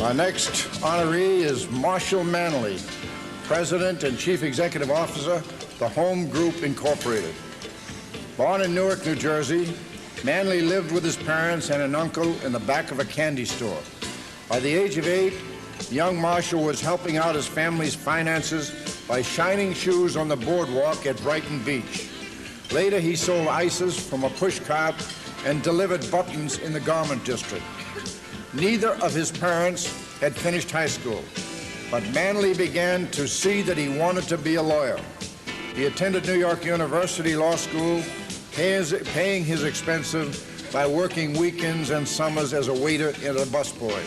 Our next honoree is Marshall Manley, President and Chief Executive Officer, the Home Group Incorporated. Born in Newark, New Jersey, Manley lived with his parents and an uncle in the back of a candy store. By the age of 8, young Marshall was helping out his family's finances by shining shoes on the boardwalk at Brighton Beach. Later, he sold ices from a pushcart and delivered buttons in the garment district. Neither of his parents had finished high school, but Manley began to see that he wanted to be a lawyer. He attended New York University Law School, paying his expenses by working weekends and summers as a waiter and a busboy.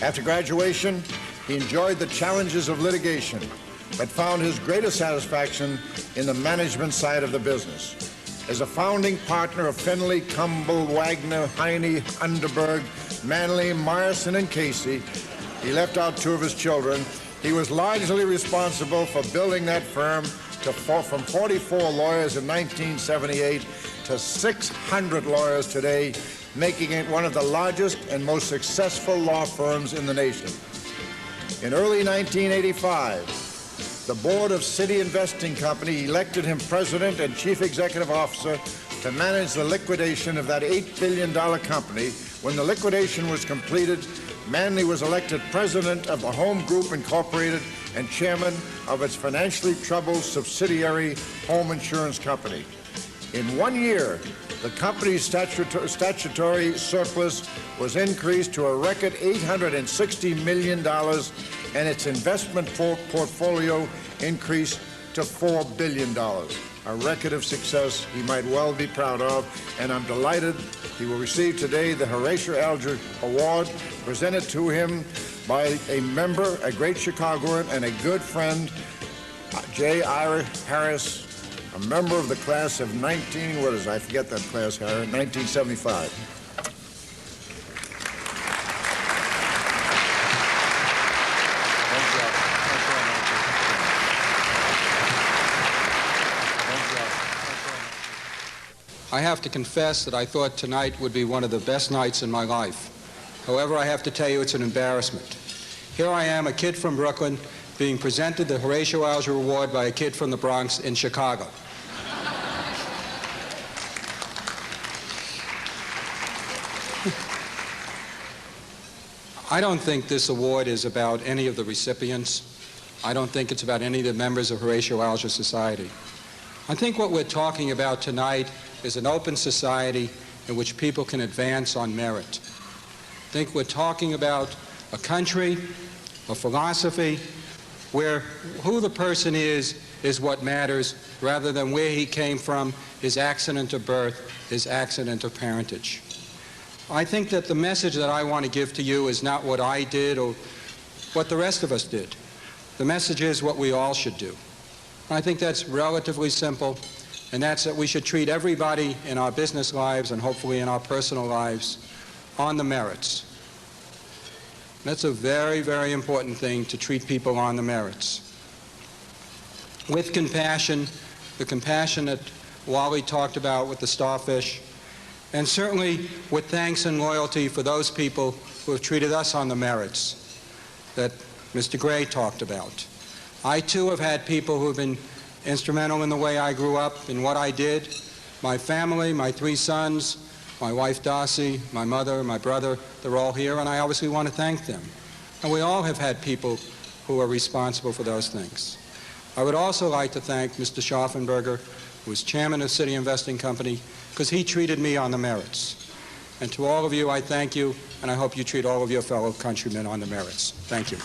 After graduation, he enjoyed the challenges of litigation, but found his greatest satisfaction in the management side of the business. As a founding partner of Finley, Cumble, Wagner, Heine, Underberg, Manley, Myerson, and Casey, he left out 2 of his children. He was largely responsible for building that firm from 44 lawyers in 1978 to 600 lawyers today, making it one of the largest and most successful law firms in the nation. In early 1985, the board of City Investing Company elected him president and chief executive officer to manage the liquidation of that $8 billion company. When the liquidation was completed, Manley was elected president of the Home Group Incorporated and chairman of its financially troubled subsidiary Home Insurance Company. In 1 year, the company's statutory surplus was increased to a record $860 million, and its investment portfolio increased to $4 billion. A record of success he might well be proud of, and I'm delighted he will receive today the Horatio Alger Award, presented to him by a member, a great Chicagoan, and a good friend, J. Ira Harris, a member of the class of 1975. I have to confess that I thought tonight would be one of the best nights in my life. However, I have to tell you it's an embarrassment. Here I am, a kid from Brooklyn, being presented the Horatio Alger Award by a kid from the Bronx in Chicago. I don't think this award is about any of the recipients. I don't think it's about any of the members of Horatio Alger Society. I think what we're talking about tonight is an open society in which people can advance on merit. I think we're talking about a country, a philosophy, where who the person is what matters, rather than where he came from, his accident of birth, his accident of parentage. I think that the message that I want to give to you is not what I did or what the rest of us did. The message is what we all should do. I think that's relatively simple, and that's that we should treat everybody in our business lives and hopefully in our personal lives on the merits. That's a very, very important thing, to treat people on the merits. With compassion, the compassion that Wally talked about with the starfish, and certainly with thanks and loyalty for those people who have treated us on the merits that Mr. Gray talked about. I too have had people who have been instrumental in the way I grew up, in what I did. My family, my 3 sons, my wife Darcy, my mother, my brother, they're all here, and I obviously want to thank them. And we all have had people who are responsible for those things. I would also like to thank Mr. Schaffenberger, who is chairman of City Investing Company, because he treated me on the merits. And to all of you, I thank you, and I hope you treat all of your fellow countrymen on the merits. Thank you.